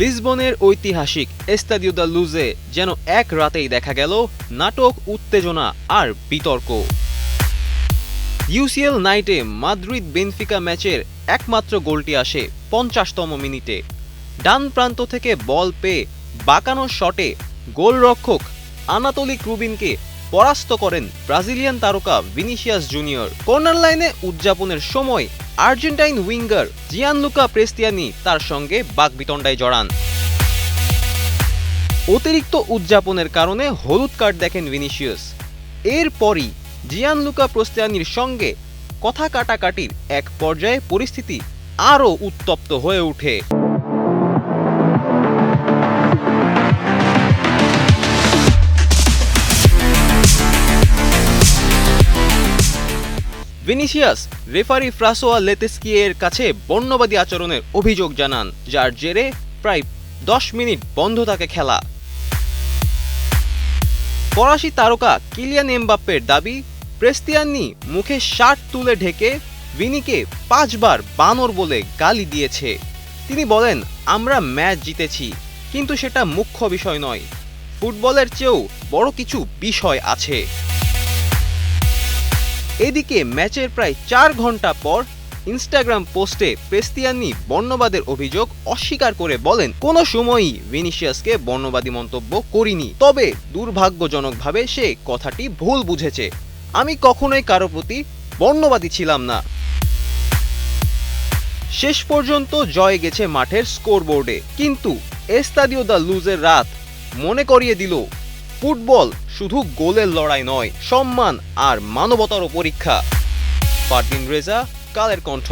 লিসবনের ঐতিহাসিক এস্তাদিও দা লুজে যেন এক রাতেই দেখা গেল নাটক, উত্তেজনা আর বিতর্ক। ইউসিএল নাইটে মাদ্রিদ বেনফিকা ম্যাচের একমাত্র গোলটি আসে ৫০তম মিনিটে। ডান প্রান্ত থেকে বল পেয়ে বাঁকানো শটে গোলরক্ষক আনাতোলি ক্রুবিনকে পরাস্ত করেন ব্রাজিলিয়ান তারকা ভিনিসিয়াস জুনিয়র। কর্নার লাইনে উদযাপনের সময় আর্জেন্টাইন উইঙ্গার জিয়ানলুকা প্রেস্তিয়ানি তার সঙ্গে বাকবিতণ্ডায় জড়ান। অতিরিক্ত উদযাপনের কারণে হলুদ কার্ড দেখেন ভিনিসিয়াস। এরপরই জিয়ানলুকা প্রেস্তিয়ানির সঙ্গে কথা কাটাকাটির এক পর্যায়ে পরিস্থিতি আরও উত্তপ্ত হয়ে ওঠে। ভিনিসিয়াস রেফারি ফ্রাসোয়া লেতেস্কিয়ের কাছে বর্ণবাদী আচরণের অভিযোগ জানান, যার জেরে প্রায় ১০ মিনিট বন্ধ থাকে খেলা। ফরাসি তারকা কিলিয়ান এমবাপ্পের দাবি, প্রেস্তিয়ানি মুখে শার্ট তুলে ঢেকে ভিনিকে ৫ বার বানর বলে গালি দিয়েছে। তিনি বলেন, আমরা ম্যাচ জিতেছি, কিন্তু সেটা মুখ্য বিষয় নয়। ফুটবলের চেয়েও বড় কিছু বিষয় আছে। এদিকে ম্যাচের প্রায় ৪ ঘন্টা পর ইনস্টাগ্রাম পোস্টে প্রেস্তিয়ানি বর্ণবাদের অভিযোগ অস্বীকার করে বলেন, কোনো সময়ই ভিনিসিয়াসকে বর্ণবাদী মন্তব্য করিনি, তবে দুর্ভাগ্যজনকভাবে সে কথাটি ভুল বুঝেছে। আমি কখনোই কারো প্রতি বর্ণবাদী ছিলাম না। শেষ পর্যন্ত জয় গেছে মাঠের স্কোরবোর্ডে, কিন্তু এস্তাদিও দা লুজের রাত মনে করিয়ে দিল, ফুটবল শুধু গোলের লড়াই নয়, সম্মান আর মানবতারও পরীক্ষা। ফারদিন রেজা, কালের কণ্ঠ।